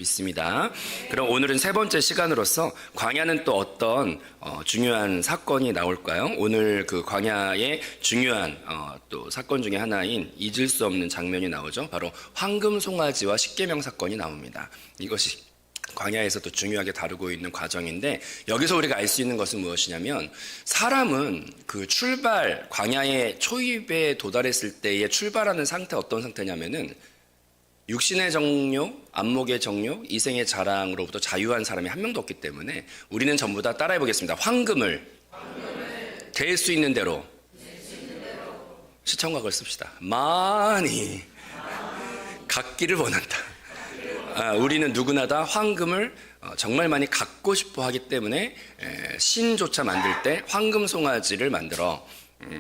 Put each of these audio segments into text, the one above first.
있습니다. 그럼 오늘은 세 번째 시간으로서 광야는 또 어떤 중요한 사건이 나올까요? 오늘 그 광야의 중요한 또 사건 중에 하나인 잊을 수 없는 장면이 나오죠. 바로 황금 송아지와 십계명 사건이 나옵니다. 이것이 광야에서 또 중요하게 다루고 있는 과정인데, 여기서 우리가 알 수 있는 것은 무엇이냐면, 사람은 그 출발, 광야의 초입에 도달했을 때의 출발하는 상태, 어떤 상태냐면은 육신의 정욕, 안목의 정욕, 이생의 자랑으로부터 자유한 사람이 한 명도 없기 때문에 우리는 전부 다 따라해 보겠습니다. 황금을 될 수 있는 대로 시청각을 씁시다. 많이 갖기를 원한다. 우리는 누구나 다 황금을 정말 많이 갖고 싶어 하기 때문에 신조차 만들 때 황금 송아지를 만들어,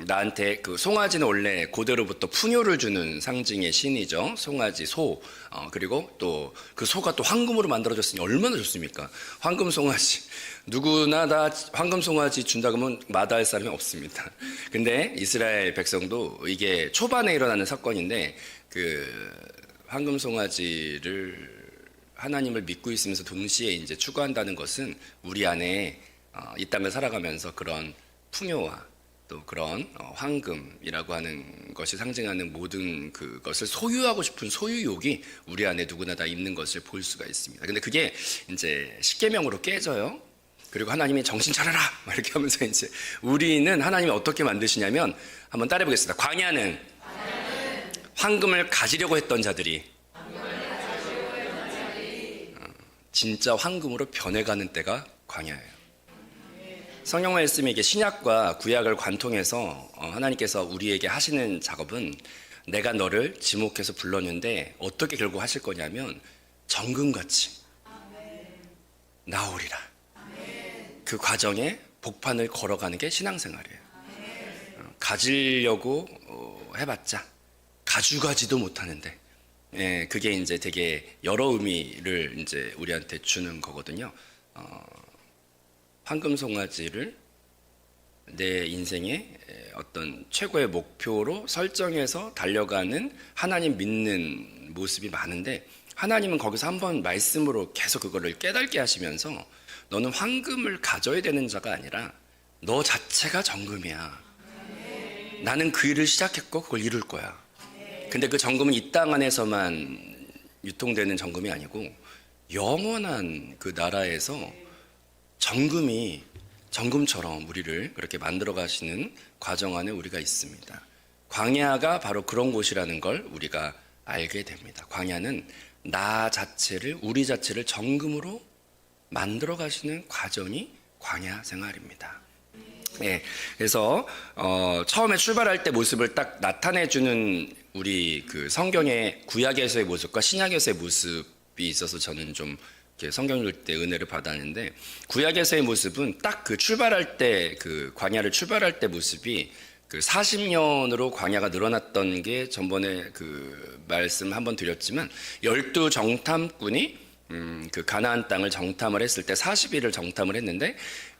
나한테 그 송아지는 원래 고대로부터 풍요를 주는 상징의 신이죠. 송아지, 소. 그리고 또 그 소가 또 황금으로 만들어졌으니 얼마나 좋습니까? 황금 송아지. 누구나 다 황금 송아지 준다 그러면 마다할 사람이 없습니다. 근데 이스라엘 백성도 이게 초반에 일어나는 사건인데, 그 황금 송아지를 하나님을 믿고 있으면서 동시에 이제 추구한다는 것은 우리 안에 이 땅을 살아가면서 그런 풍요와 또 그런 황금이라고 하는 것이 상징하는 모든 그것을 소유하고 싶은 소유욕이 우리 안에 누구나 다 있는 것을 볼 수가 있습니다. 근데 그게 이제 십계명으로 깨져요. 그리고 하나님이 정신 차려라 막 이렇게 하면서 이제 우리는 하나님이 어떻게 만드시냐면, 한번 따라해 보겠습니다. 광야는 황금을 가지려고 했던 자들이 진짜 황금으로 변해가는 때가 광야예요. 성경 말씀이 이게 신약과 구약을 관통해서 하나님께서 우리에게 하시는 작업은, 내가 너를 지목해서 불렀는데 어떻게 결국 하실 거냐면 정금같이 나오리라. 그 과정에 복판을 걸어가는 게 신앙생활이에요. 가지려고 해봤자 가져가지도 못하는데, 그게 이제 되게 여러 의미를 이제 우리한테 주는 거거든요. 황금 송아지를 내 인생의 어떤 최고의 목표로 설정해서 달려가는 하나님 믿는 모습이 많은데, 하나님은 거기서 한번 말씀으로 계속 그거를 깨닫게 하시면서, 너는 황금을 가져야 되는 자가 아니라 너 자체가 정금이야. 나는 그 일을 시작했고 그걸 이룰 거야. 근데 그 정금은 이 땅 안에서만 유통되는 정금이 아니고 영원한 그 나라에서 정금이 정금처럼 우리를 그렇게 만들어 가시는 과정 안에 우리가 있습니다. 광야가 바로 그런 곳이라는 걸 우리가 알게 됩니다. 광야는 나 자체를, 우리 자체를 정금으로 만들어 가시는 과정이 광야 생활입니다. 그래서 처음에 출발할 때 모습을 딱 나타내주는 우리 그 성경의 구약에서의 모습과 신약에서의 모습이 있어서 저는 좀 성경 읽을 때 은혜를 받았는데, 구약에서의 모습은 딱 그 출발할 때, 그 광야를 출발할 때 모습이 그 40년으로 광야가 늘어났던 게 전번에 그 말씀 한번 드렸지만, 12정탐꾼이 그 가나안 땅을 정탐을 했을 때 40일을 정탐을 했는데,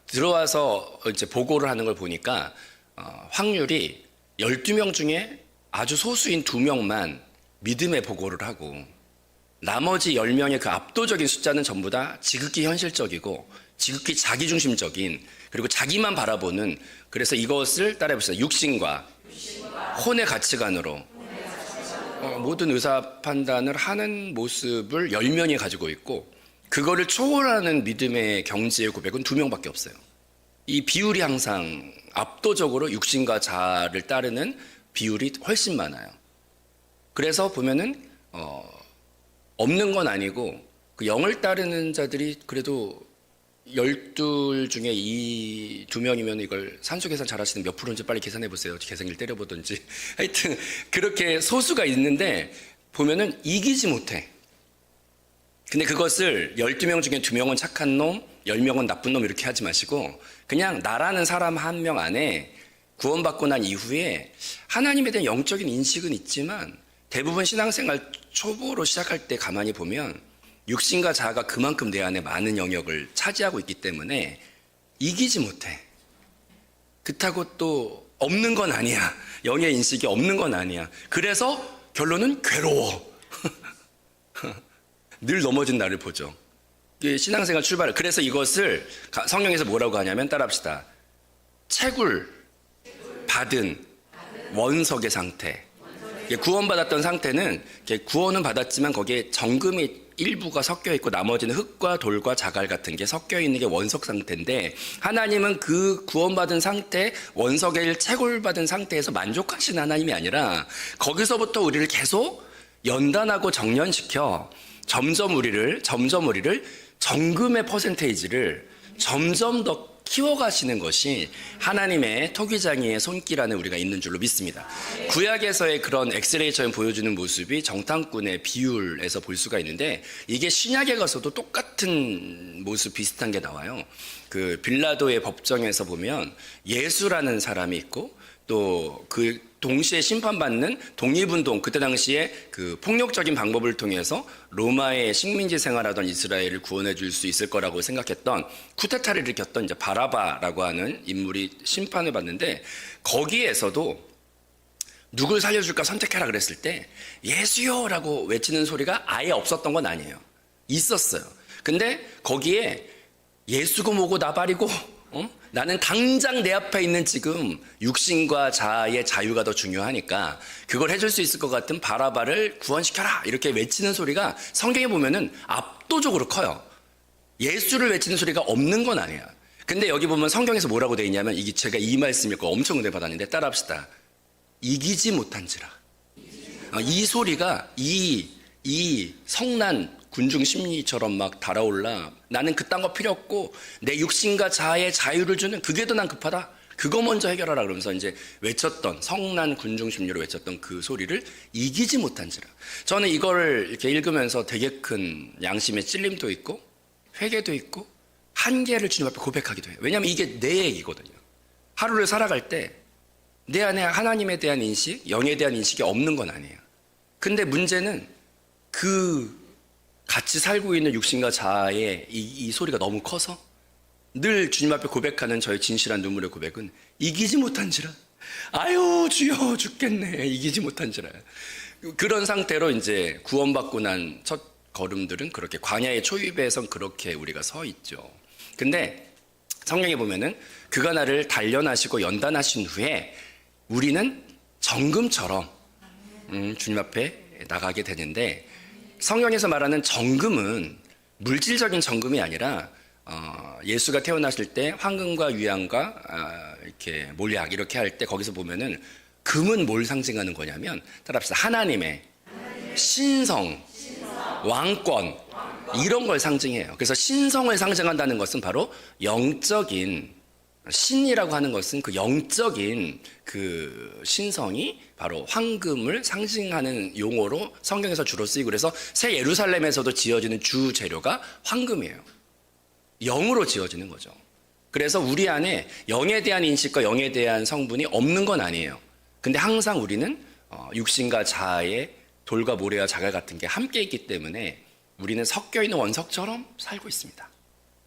들어와서 이제 보고를 하는 걸 보니까 확률이 12명 중에 아주 소수인 2명만 믿음의 보고를 하고, 나머지 10명의 그 압도적인 숫자는 전부 다 지극히 현실적이고 지극히 자기중심적인, 그리고 자기만 바라보는, 그래서 이것을 따라해봅시다. 육신과 혼의 가치관으로 모든 의사 판단을 하는 모습을 10명이 가지고 있고, 그거를 초월하는 믿음의 경지의 고백은 2명밖에 없어요. 이 비율이 항상 압도적으로 육신과 자아를 따르는 비율이 훨씬 많아요. 그래서 보면은 없는 건 아니고, 그 영을 따르는 자들이 그래도 12 중에 이 2명이면 이걸 산수 계산 잘 하시는 몇 프로인지 빨리 계산해 보세요. 계산기를 때려보든지. 하여튼 그렇게 소수가 있는데 보면은 이기지 못해. 근데 그것을 12명 중에 2명은 착한 놈, 10명은 나쁜 놈 이렇게 하지 마시고, 그냥 나라는 사람 한 명 안에 구원받고 난 이후에 하나님에 대한 영적인 인식은 있지만, 대부분 신앙생활 초보로 시작할 때 가만히 보면 육신과 자아가 그만큼 내 안에 많은 영역을 차지하고 있기 때문에 이기지 못해. 그렇다고 또 없는 건 아니야. 영의 인식이 없는 건 아니야. 그래서 결론은 괴로워. 늘 넘어진 나를 보죠. 이게 신앙생활 출발. 그래서 이것을 성경에서 뭐라고 하냐면 따라합시다. 채굴 받은 원석의 상태. 구원받았던 상태는 구원은 받았지만 거기에 정금이 일부가 섞여 있고 나머지는 흙과 돌과 자갈 같은 게 섞여 있는 게 원석 상태인데, 하나님은 그 구원받은 상태, 원석을 채굴받은 상태에서 만족하시는 하나님이 아니라 거기서부터 우리를 계속 연단하고 정련시켜 점점 우리를 정금의 퍼센테이지를 점점 더 키워가시는 것이 하나님의 토기장이의 손길 안에 우리가 있는 줄로 믿습니다. 구약에서의 그런 엑스레이처럼 보여주는 모습이 정탐꾼의 비율에서 볼 수가 있는데, 이게 신약에 가서도 똑같은 모습 비슷한 게 나와요. 그 빌라도의 법정에서 보면 예수라는 사람이 있고, 또 그 동시에 심판받는 독립운동, 그때 당시에 그 폭력적인 방법을 통해서 로마의 식민지 생활하던 이스라엘을 구원해 줄 수 있을 거라고 생각했던, 쿠데타를 일으켰던 이제 바라바라고 하는 인물이 심판을 받는데, 거기에서도 누굴 살려줄까 선택해라 그랬을 때 예수요라고 외치는 소리가 아예 없었던 건 아니에요. 있었어요. 근데 거기에 예수고 뭐고 나발이고 나는 당장 내 앞에 있는 지금 육신과 자아의 자유가 더 중요하니까 그걸 해줄 수 있을 것 같은 바라바를 구원시켜라 이렇게 외치는 소리가 성경에 보면은 압도적으로 커요. 예수를 외치는 소리가 없는 건 아니에요. 근데 여기 보면 성경에서 뭐라고 되어 있냐면, 이게 제가 이 말씀 읽고 엄청 은혜 받았는데 따라합시다. 이기지 못한지라. 이 소리가 이 성난 군중 심리처럼 막 달아올라. 나는 그딴 거 필요 없고 내 육신과 자아의 자유를 주는 그게 더 난 급하다. 그거 먼저 해결하라 그러면서 이제 외쳤던, 성난 군중 심리로 외쳤던 그 소리를 이기지 못한지라. 저는 이걸 이렇게 읽으면서 되게 큰 양심의 찔림도 있고 회개도 있고 한계를 주님 앞에 고백하기도 해요. 왜냐하면 이게 내 얘기거든요. 하루를 살아갈 때 내 안에 하나님에 대한 인식, 영에 대한 인식이 없는 건 아니에요. 근데 문제는 그 같이 살고 있는 육신과 자아의 이 소리가 너무 커서 늘 주님 앞에 고백하는 저의 진실한 눈물의 고백은 이기지 못한지라. 아유 주여 죽겠네. 이기지 못한지라. 그런 상태로 이제 구원받고 난 첫 걸음들은 그렇게 광야의 초입에선 그렇게 우리가 서 있죠. 근데 성경에 보면은 그가 나를 단련하시고 연단하신 후에 우리는 정금처럼 주님 앞에 나가게 되는데, 성경에서 말하는 정금은 물질적인 정금이 아니라 예수가 태어나실 때 황금과 유향과 이렇게 몰약 이렇게 할 때 거기서 보면은 금은 뭘 상징하는 거냐면 따라합시다. 하나님의 신성, 왕권 이런 걸 상징해요. 그래서 신성을 상징한다는 것은 바로 영적인, 신이라고 하는 것은 그 영적인 그 신성이 바로 황금을 상징하는 용어로 성경에서 주로 쓰이고, 그래서 새 예루살렘에서도 지어지는 주 재료가 황금이에요. 영으로 지어지는 거죠. 그래서 우리 안에 영에 대한 인식과 영에 대한 성분이 없는 건 아니에요. 근데 항상 우리는 육신과 자아의 돌과 모래와 자갈 같은 게 함께 있기 때문에 우리는 섞여 있는 원석처럼 살고 있습니다.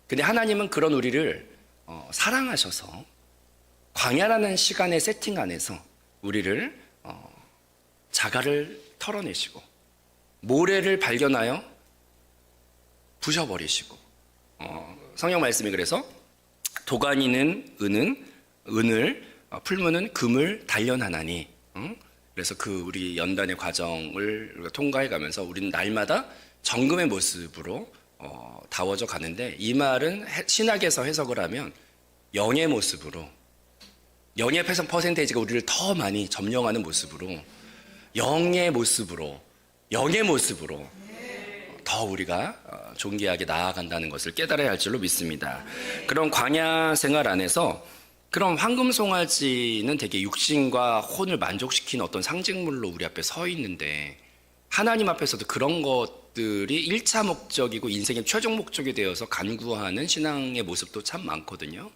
근데 하나님은 그런 우리를 사랑하셔서 광야라는 시간의 세팅 안에서 우리를 자갈을 털어내시고 모래를 발견하여 부셔버리시고, 성경 말씀이 그래서 도가니는 은을 풀무는 금을 단련하나니, 그래서 그 우리 연단의 과정을 우리가 통과해가면서 우리는 날마다 정금의 모습으로 다워져 가는데, 이 말은 신학에서 해석을 하면 영의 모습으로, 영의 퍼센테이지가 우리를 더 많이 점령하는 모습으로, 영의 모습으로 더 우리가 존귀하게 나아간다는 것을 깨달아야 할 줄로 믿습니다. 그런 광야 생활 안에서 그런 황금송아지는 되게 육신과 혼을 만족시키는 어떤 상징물로 우리 앞에 서 있는데, 하나님 앞에서도 그런 것들이 1차 목적이고 인생의 최종 목적이 되어서 간구하는 신앙의 모습도 참 많거든요.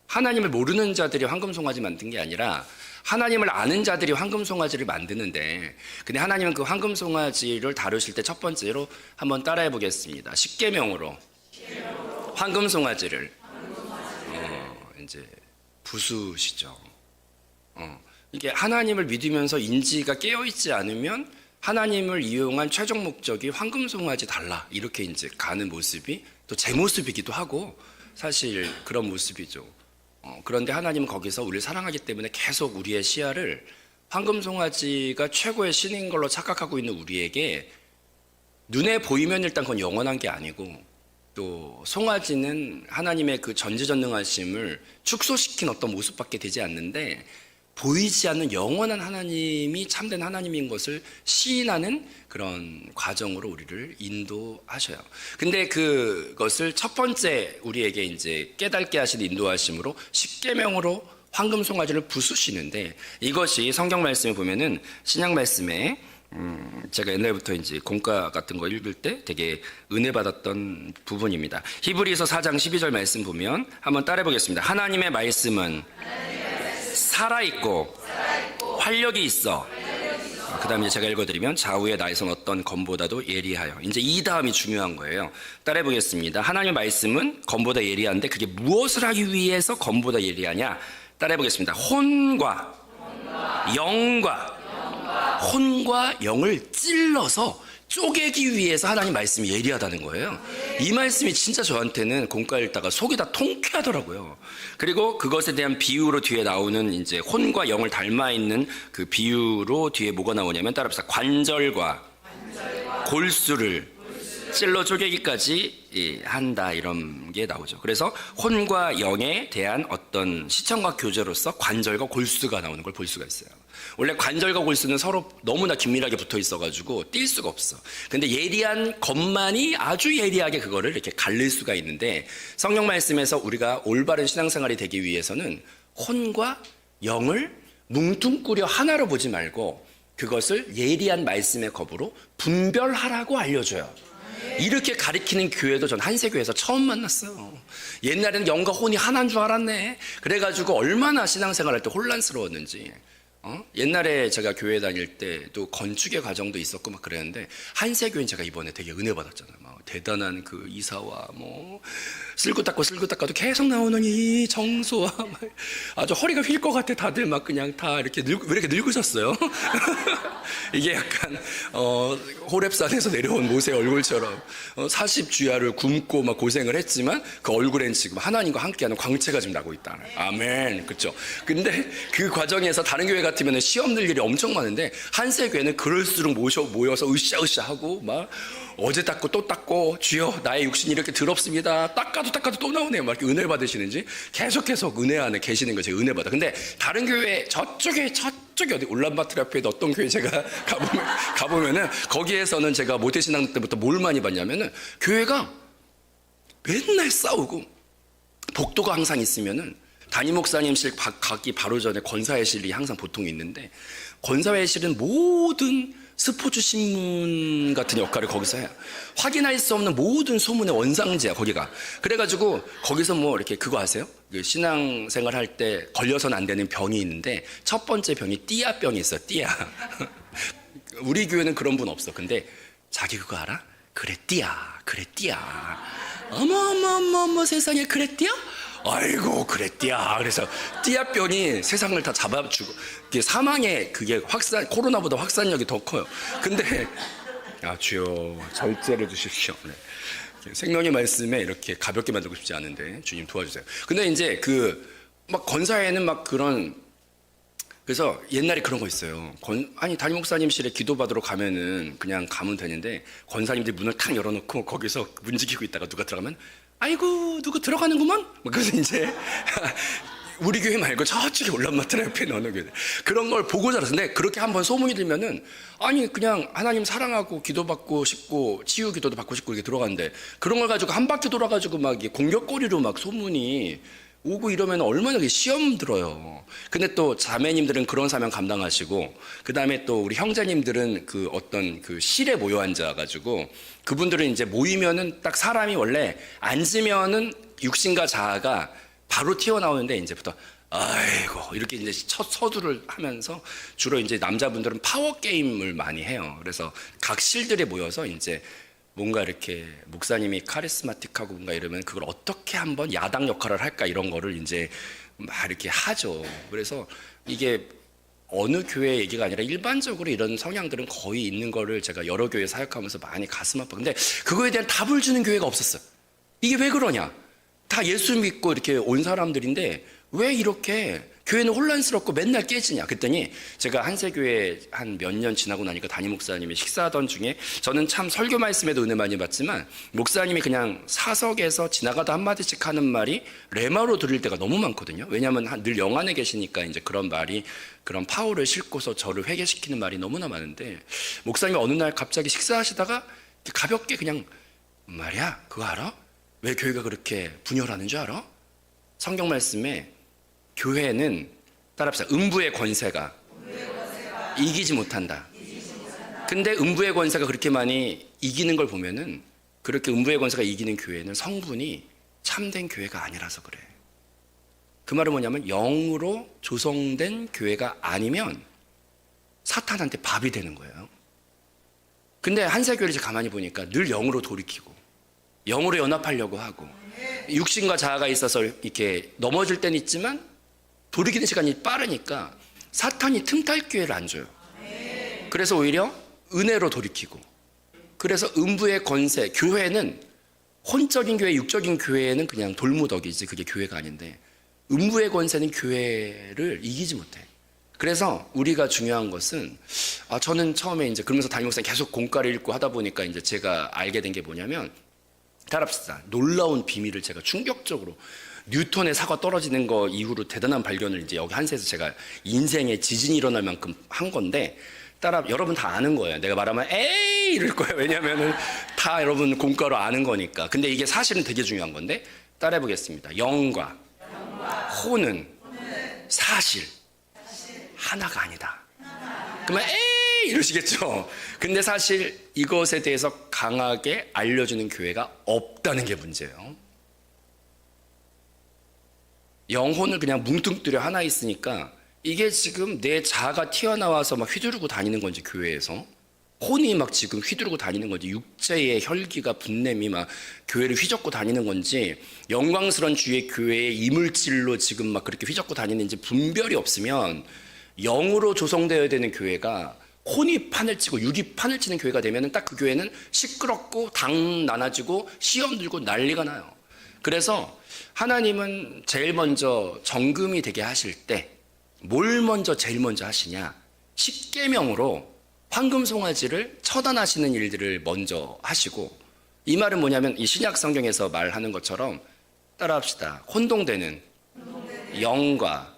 하나님을 모르는 자들이 황금송아지 만든 게 아니라 하나님을 아는 자들이 황금송아지를 만드는데, 근데 하나님은 그 황금송아지를 다루실 때 첫 번째로 한번 따라해 보겠습니다. 십계명으로 황금송아지를 이제 부수시죠. 이게 하나님을 믿으면서 인지가 깨어있지 않으면 하나님을 이용한 최종 목적이 황금송아지 달라 이렇게 이제 가는 모습이 또 제 모습이기도 하고 사실 그런 모습이죠. 그런데 하나님은 거기서 우리를 사랑하기 때문에 계속 우리의 시야를 황금송아지가 최고의 신인 걸로 착각하고 있는 우리에게 눈에 보이면 일단 그건 영원한 게 아니고 또 송아지는 하나님의 그 전지전능하심을 축소시킨 어떤 모습밖에 되지 않는데 보이지 않는 영원한 하나님이 참된 하나님인 것을 시인하는 그런 과정으로 우리를 인도하셔요. 근데 그것을 첫 번째 우리에게 이제 깨닫게 하신 인도하심으로 십계명으로 황금 송아지를 부수시는데 이것이 성경 말씀에 보면은 신약 말씀에 제가 옛날부터 이제 공과 같은 거 읽을 때 되게 은혜 받았던 부분입니다. 히브리서 4장 12절 말씀 보면 한번 따라해 보겠습니다. 하나님의 말씀은 살아있고 활력이 있어. 그 다음에 제가 읽어드리면 좌우의 나에선 어떤 검보다도 예리하여. 이제 이 다음이 중요한 거예요. 따라해 보겠습니다. 하나님의 말씀은 검보다 예리한데 그게 무엇을 하기 위해서 검보다 예리하냐? 따라해 보겠습니다. 혼과 영을 찔러서 쪼개기 위해서 하나님 말씀이 예리하다는 거예요. 이 말씀이 진짜 저한테는 공과 읽다가 속이 다 통쾌하더라고요. 그리고 그것에 대한 비유로 뒤에 나오는 이제 혼과 영을 닮아 있는 그 비유로 뒤에 뭐가 나오냐면 따라합시다. 관절과 골수를 찔러 쪼개기까지 한다 이런 게 나오죠. 그래서 혼과 영에 대한 어떤 시청과 교제로서 관절과 골수가 나오는 걸 볼 수가 있어요. 원래 관절과 골수는 서로 너무나 긴밀하게 붙어 있어가지고 뛸 수가 없어. 근데 예리한 것만이 아주 예리하게 그거를 이렇게 갈릴 수가 있는데 성경 말씀에서 우리가 올바른 신앙생활이 되기 위해서는 혼과 영을 뭉뚱그려 하나로 보지 말고 그것을 예리한 말씀의 겁으로 분별하라고 알려줘요. 이렇게 가리키는 교회도 전 한세교회에서 처음 만났어요. 옛날에는 영과 혼이 하나인 줄 알았네. 그래가지고 얼마나 신앙생활할 때 혼란스러웠는지. 옛날에 제가 교회 다닐 때도 건축의 과정도 있었고 막 그랬는데 한세교회는 제가 이번에 되게 은혜 받았잖아요. 막 대단한 그 이사와 뭐 쓸고 닦아도 계속 나오는 이 정소와 아주 허리가 휠 것 같아. 다들 막 그냥 다 이렇게 왜 이렇게 늙으셨어요? 이게 약간 호렙산에서 내려온 모세 얼굴처럼 40주야를 굶고 막 고생을 했지만 그 얼굴엔 지금 하나님과 함께하는 광채가 지금 나고 있다. 아멘. 그렇죠. 근데 그 과정에서 다른 교회 같으면 시험 늘 일이 엄청 많은데 한세교회는 그럴수록 모여서 으쌰으쌰 하고 막 어제 닦고 또 닦고 주여 나의 육신이 이렇게 더럽습니다. 닦아도 또 나오네요. 막 이렇게 은혜를 받으시는지 계속 은혜 안에 계시는 거 제가 은혜 받아. 근데 다른 교회 저쪽에 어디 울란바토르 앞에 어떤 교회 제가 가보면은 거기에서는 제가 모태신앙 때부터 뭘 많이 봤냐면은 교회가 맨날 싸우고 복도가 항상 있으면은 담임 목사님실 가기 바로 전에 권사회실이 항상 보통 있는데 권사회실은 모든 스포츠 신문 같은 역할을 거기서 해요. 확인할 수 없는 모든 소문의 원상지야 거기가. 그래가지고 거기서 뭐 이렇게 그거 아세요? 신앙생활 할 때 걸려서는 안 되는 병이 있는데 첫 번째 병이 띠아병이 있어. 띠아. 우리 교회는 그런 분 없어. 근데 자기 그거 알아? 그래 띠아. 어머 세상에 그래 띠아? 아이고 그랬디야. 그래서 띠아병이 세상을 다 잡아주고 사망의 그게 코로나보다 확산력이 더 커요. 근데 주여 절제를 주십시오. 네. 생명의 말씀에 이렇게 가볍게 만들고 싶지 않은데 주님 도와주세요. 근데 이제 막 권사에는 막 그런 그래서 옛날에 그런 거 있어요. 담임 목사님실에 기도받으러 가면은 그냥 가면 되는데 권사님들이 문을 탁 열어놓고 거기서 문 지키고 있다가 누가 들어가면 아이고 누구 들어가는구먼. 그래서 이제 우리 교회 말고 저쪽에 울란바토르 옆에 어느 교회 그런 걸 보고 자랐는데 그렇게 한번 소문이 들면은 아니 그냥 하나님 사랑하고 기도받고 싶고 치유 기도도 받고 싶고 이렇게 들어갔는데 그런 걸 가지고 한 바퀴 돌아가지고 막 공격거리로 막 소문이 오고 이러면 얼마나 시험 들어요. 근데 또 자매님들은 그런 사명 감당하시고 그 다음에 또 우리 형제님들은 그 어떤 그 실에 모여 앉아가지고 그분들은 이제 모이면은 딱 사람이 원래 앉으면은 육신과 자아가 바로 튀어나오는데 이제부터 아이고 이렇게 이제 첫 서두를 하면서 주로 이제 남자분들은 파워 게임을 많이 해요. 그래서 각 실들에 모여서 이제 뭔가 이렇게 목사님이 카리스마틱하고 뭔가 이러면 그걸 어떻게 한번 야당 역할을 할까 이런 거를 이제 막 이렇게 하죠. 그래서 이게 어느 교회 얘기가 아니라 일반적으로 이런 성향들은 거의 있는 거를 제가 여러 교회 사역하면서 많이 가슴 아파. 근데 그거에 대한 답을 주는 교회가 없었어요. 이게 왜 그러냐? 다 예수 믿고 이렇게 온 사람들인데 왜 이렇게 교회는 혼란스럽고 맨날 깨지냐? 그랬더니 제가 한세교회 한 몇 년 지나고 나니까 담임 목사님이 식사하던 중에 저는 참 설교 말씀에도 은혜 많이 받지만 목사님이 그냥 사석에서 지나가다 한마디씩 하는 말이 레마로 들릴 때가 너무 많거든요. 왜냐하면 늘 영 안에 계시니까 이제 그런 말이 그런 파워를 싣고서 저를 회개시키는 말이 너무나 많은데 목사님이 어느 날 갑자기 식사하시다가 가볍게 그냥 말이야 그거 알아? 왜 교회가 그렇게 분열하는 줄 알아? 성경 말씀에 교회는 따라합시다. 음부의 권세가 이기지 못한다. 근데 음부의 권세가 그렇게 많이 이기는 걸 보면은 그렇게 음부의 권세가 이기는 교회는 성분이 참된 교회가 아니라서 그래. 그 말은 뭐냐면 영으로 조성된 교회가 아니면 사탄한테 밥이 되는 거예요. 근데 한세교회를 이제 가만히 보니까 늘 영으로 돌이키고 영으로 연합하려고 하고 육신과 자아가 있어서 이렇게 넘어질 때는 있지만 돌이키는 시간이 빠르니까 사탄이 틈탈 기회를 안 줘요. 그래서 오히려 은혜로 돌이키고 그래서 음부의 권세, 교회는 혼적인 교회, 육적인 교회는 그냥 돌무더기지 그게 교회가 아닌데 음부의 권세는 교회를 이기지 못해. 그래서 우리가 중요한 것은 저는 처음에 이제 그러면서 담임 목사님 계속 공과를 읽고 하다 보니까 이제 제가 알게 된 게 뭐냐면 따라합시다. 놀라운 비밀을 제가 충격적으로 뉴턴의 사과 떨어지는 거 이후로 대단한 발견을 이제 여기 한세에서 제가 인생에 지진이 일어날 만큼 한 건데 여러분 다 아는 거예요. 내가 말하면 에이 이럴 거예요. 왜냐면은 다 여러분 공과로 아는 거니까. 근데 이게 사실은 되게 중요한 건데 따라해 보겠습니다. 영과 혼은 사실 하나가 아니다. 그러면 에이 이러시겠죠. 근데 사실 이것에 대해서 강하게 알려주는 교회가 없다는 게 문제예요. 영혼을 그냥 뭉뚱그려 하나 있으니까 이게 지금 내 자아가 튀어나와서 막 휘두르고 다니는 건지 교회에서 혼이 막 지금 휘두르고 다니는 건지 육체의 혈기가 분냄이 막 교회를 휘젓고 다니는 건지 영광스러운 주의 교회의 이물질로 지금 막 그렇게 휘젓고 다니는지 분별이 없으면 영으로 조성되어야 되는 교회가 혼이 판을 치고 육이 판을 치는 교회가 되면 딱 그 교회는 시끄럽고 당 나눠지고 시험 들고 난리가 나요. 그래서 하나님은 제일 먼저 정금이 되게 하실 때 뭘 먼저 제일 먼저 하시냐? 십계명으로 황금 송아지를 처단하시는 일들을 먼저 하시고 이 말은 뭐냐면 이 신약 성경에서 말하는 것처럼 따라합시다. 혼동되는 영과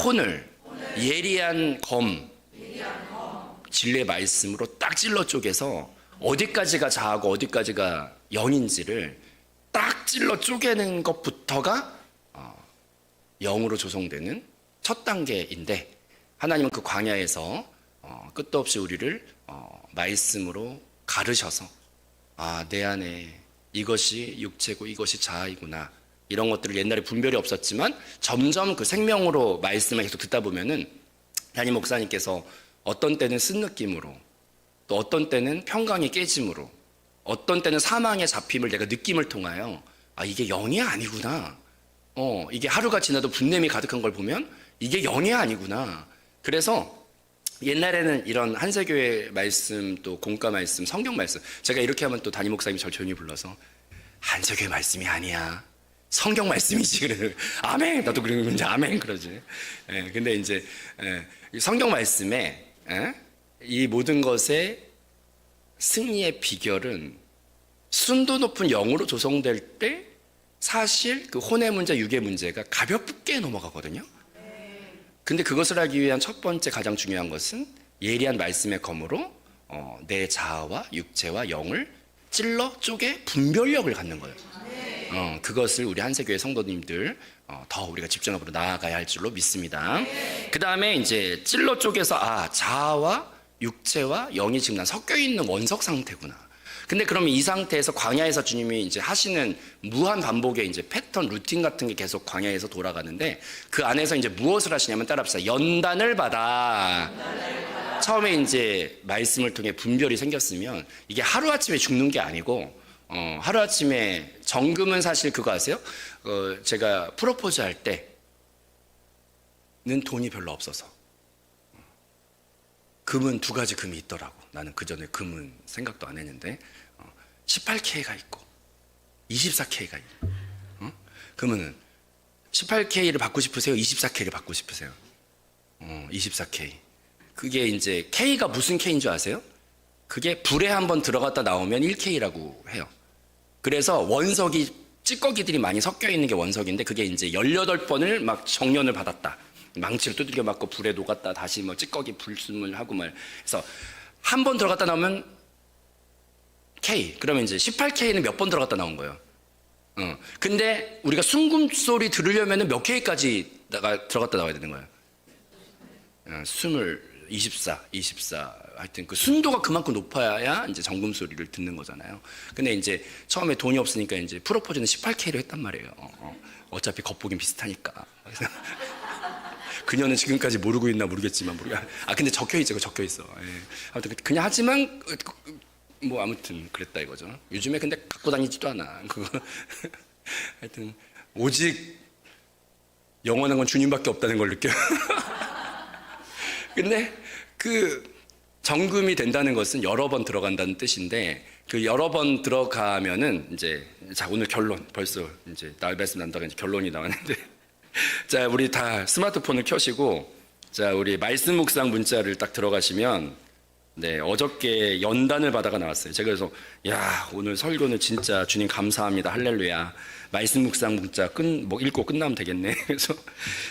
혼을 예리한 검 진리의 말씀으로 딱 찔러 쪼개서 어디까지가 자아고 어디까지가 영인지를 딱 찔러 쪼개는 것부터가 영으로 조성되는 첫 단계인데 하나님은 그 광야에서 끝도 없이 우리를 말씀으로 가르셔서 내 안에 이것이 육체고 이것이 자아이구나 이런 것들을 옛날에 분별이 없었지만 점점 그 생명으로 말씀을 계속 듣다 보면은 담임 목사님께서 어떤 때는 쓴 느낌으로 또 어떤 때는 평강이 깨짐으로 어떤 때는 사망의 잡힘을 내가 느낌을 통하여 이게 영이 아니구나. 이게 하루가 지나도 분냄이 가득한 걸 보면 이게 영이 아니구나. 그래서 옛날에는 이런 한세교회 말씀 또 공과 말씀 성경 말씀 제가 이렇게 하면 또 담임 목사님이 절 조용히 불러서 한세교회 말씀이 아니야. 성경 말씀이지. 그래. 아멘. 나도 그러면 이제 아멘 그러지. 근데 이제 성경 말씀에 이 모든 것의 승리의 비결은 순도 높은 영으로 조성될 때 사실 그 혼의 문제, 육의 문제가 가볍게 넘어가거든요. 근데 그것을 하기 위한 첫 번째 가장 중요한 것은 예리한 말씀의 검으로 내 자아와 육체와 영을 찔러 쪼개 분별력을 갖는 거예요. 그것을 우리 한세교회 성도님들 더 우리가 집중적으로 나아가야 할 줄로 믿습니다. 그 다음에 이제 찔러 쪼개서 자아와 육체와 영이 지금 섞여 있는 원석 상태구나. 근데 그러면 이 상태에서 광야에서 주님이 이제 하시는 무한 반복의 이제 패턴, 루틴 같은 게 계속 광야에서 돌아가는데 그 안에서 이제 무엇을 하시냐면 따라합시다. 연단을 받아. 처음에 이제 말씀을 통해 분별이 생겼으면 이게 하루아침에 죽는 게 아니고 하루아침에 정금은 사실 그거 아세요? 제가 프로포즈 할 때는 돈이 별로 없어서 금은 두 가지 금이 있더라고. 나는 그 전에 금은 생각도 안 했는데 18K가 있고 24K가 있고. 그러면은 18K를 받고 싶으세요? 24K를 받고 싶으세요? 24K. 그게 이제 K가 무슨 K인 줄 아세요? 그게 불에 한번 들어갔다 나오면 1K라고 해요. 그래서 원석이 찌꺼기들이 많이 섞여 있는 게 원석인데, 그게 이제 18번을 막 정년을 받았다. 망치를 두들겨 맞고 불에 녹았다 다시 뭐 찌꺼기 불순물 하고 말. 그래서 한 번 들어갔다 나오면 K. 그러면 이제 18K는 몇 번 들어갔다 나온 거예요. 근데 우리가 숨소리 들으려면 몇 K까지 들어갔다 나와야 되는 거예요? 24 하여튼 그 순도가 그만큼 높아야 이제 정금 소리를 듣는 거잖아요. 근데 이제 처음에 돈이 없으니까 이제 프로포즈는 18K로 했단 말이에요. 어차피 겉보긴 비슷하니까. 그녀는 지금까지 모르고 있나 모르겠지만 근데 적혀 있죠. 적혀 있어. 아무튼 그냥 하지만 뭐 아무튼 그랬다 이거죠. 요즘에 근데 갖고 다니지도 않아. 그거 하여튼 오직 영원한 건 주님밖에 없다는 걸 느껴요. 근데 그 정금이 된다는 것은 여러 번 들어간다는 뜻인데, 그 여러 번 들어가면은 이제 자 오늘 결론 벌써 이제 날 말씀 난다가 이제 결론이 나왔는데 자 우리 다 스마트폰을 켜시고 자 우리 말씀 묵상 문자를 딱 들어가시면 네 어저께 연단을 받아가 나왔어요. 제가 그래서 야 오늘 설교는 진짜 주님 감사합니다 할렐루야. 말씀 묵상 문자 읽고 끝나면 되겠네. 그래서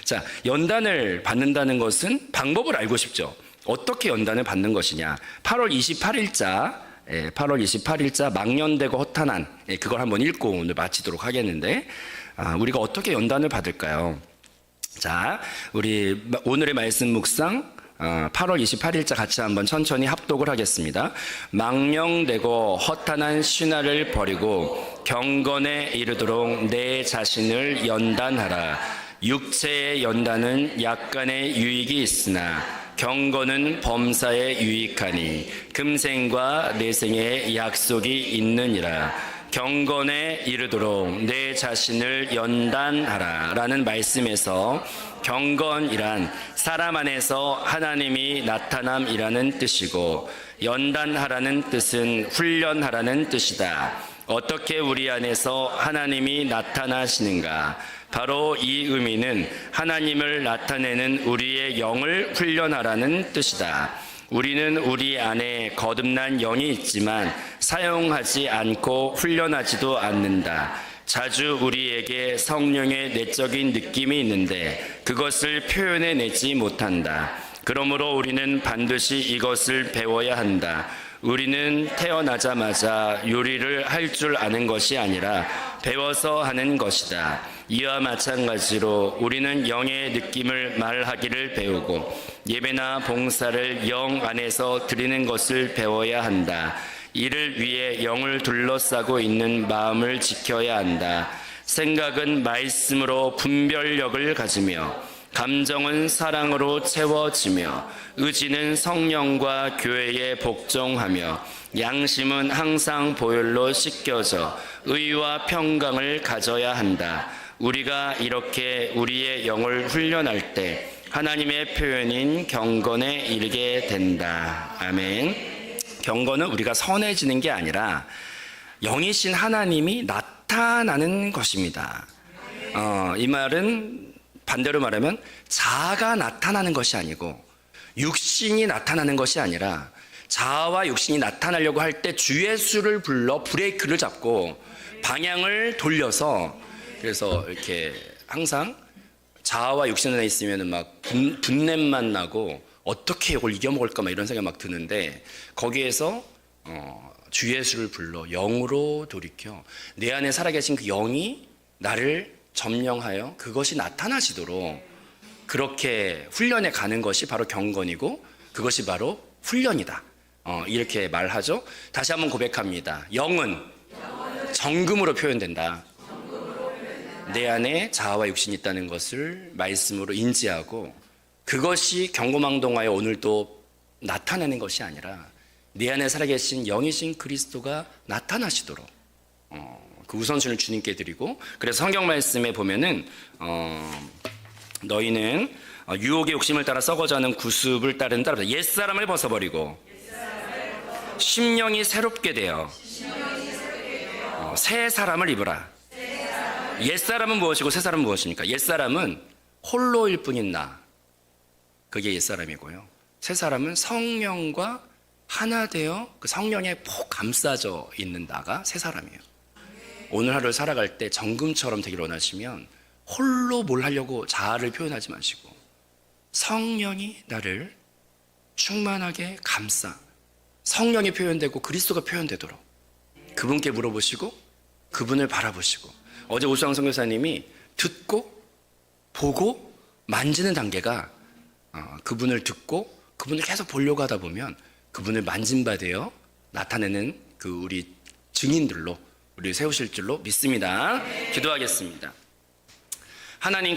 자 연단을 받는다는 것은 방법을 알고 싶죠. 어떻게 연단을 받는 것이냐? 8월 28일자 망년되고 허탄한 그걸 한번 읽고 오늘 마치도록 하겠는데 우리가 어떻게 연단을 받을까요? 자 우리 오늘의 말씀 묵상 8월 28일자 같이 한번 천천히 합독을 하겠습니다. 망령되고 허탄한 신화를 버리고 경건에 이르도록 내 자신을 연단하라. 육체의 연단은 약간의 유익이 있으나 경건은 범사에 유익하니 금생과 내생의 약속이 있느니라. 경건에 이르도록 내 자신을 연단하라 라는 말씀에서 경건이란 사람 안에서 하나님이 나타남이라는 뜻이고, 연단하라는 뜻은 훈련하라는 뜻이다. 어떻게 우리 안에서 하나님이 나타나시는가? 바로 이 의미는 하나님을 나타내는 우리의 영을 훈련하라는 뜻이다. 우리는 우리 안에 거듭난 영이 있지만 사용하지 않고 훈련하지도 않는다. 자주 우리에게 성령의 내적인 느낌이 있는데 그것을 표현해내지 못한다. 그러므로 우리는 반드시 이것을 배워야 한다. 우리는 태어나자마자 요리를 할 줄 아는 것이 아니라 배워서 하는 것이다. 이와 마찬가지로 우리는 영의 느낌을 말하기를 배우고 예배나 봉사를 영 안에서 드리는 것을 배워야 한다. 이를 위해 영을 둘러싸고 있는 마음을 지켜야 한다. 생각은 말씀으로 분별력을 가지며 감정은 사랑으로 채워지며 의지는 성령과 교회에 복종하며 양심은 항상 보혈로 씻겨져 의와 평강을 가져야 한다. 우리가 이렇게 우리의 영을 훈련할 때 하나님의 표현인 경건에 이르게 된다. 아멘. 경건은 우리가 선해지는 게 아니라 영이신 하나님이 나타나는 것입니다. 이 말은 반대로 말하면 자아가 나타나는 것이 아니고 육신이 나타나는 것이 아니라 자아와 육신이 나타나려고 할 때 주 예수를 불러 브레이크를 잡고 방향을 돌려서, 그래서 이렇게 항상 자아와 육신 안에 있으면 막 분냄만 나고 어떻게 이걸 이겨먹을까 막 이런 생각이 막 드는데, 거기에서 주 예수를 불러 영으로 돌이켜 내 안에 살아계신 그 영이 나를 점령하여 그것이 나타나시도록 그렇게 훈련해 가는 것이 바로 경건이고 그것이 바로 훈련이다. 이렇게 말하죠. 다시 한번 고백합니다. 영은 정금으로 표현된다. 내 안에 자아와 육신이 있다는 것을 말씀으로 인지하고 그것이 경고망동하여 오늘도 나타내는 것이 아니라 내 안에 살아계신 영이신 그리스도가 나타나시도록 그 우선순위를 주님께 드리고, 그래서 성경 말씀에 보면은 너희는 유혹의 욕심을 따라 썩어져가는 구습을 따른다. 옛사람을 벗어버리고 심령이 새롭게 되어 새 사람을 입으라. 옛사람은 무엇이고 새 사람은 무엇입니까? 옛사람은 홀로일 뿐인 나, 그게 옛사람이고요. 새 사람은 성령과 하나 되어 그 성령에 폭 감싸져 있는 나가 새 사람이에요. 오늘 하루를 살아갈 때 정금처럼 되기를 원하시면 홀로 뭘 하려고 자아를 표현하지 마시고 성령이 나를 충만하게 감싸, 성령이 표현되고 그리스도가 표현되도록 그분께 물어보시고 그분을 바라보시고, 어제 오수왕 선교사님이 듣고 보고 만지는 단계가 그분을 듣고 그분을 계속 보려고 하다 보면 그분을 만진 바 되어 나타내는 그 우리 증인들로 우리 세우실 줄로 믿습니다. 기도하겠습니다. 하나님,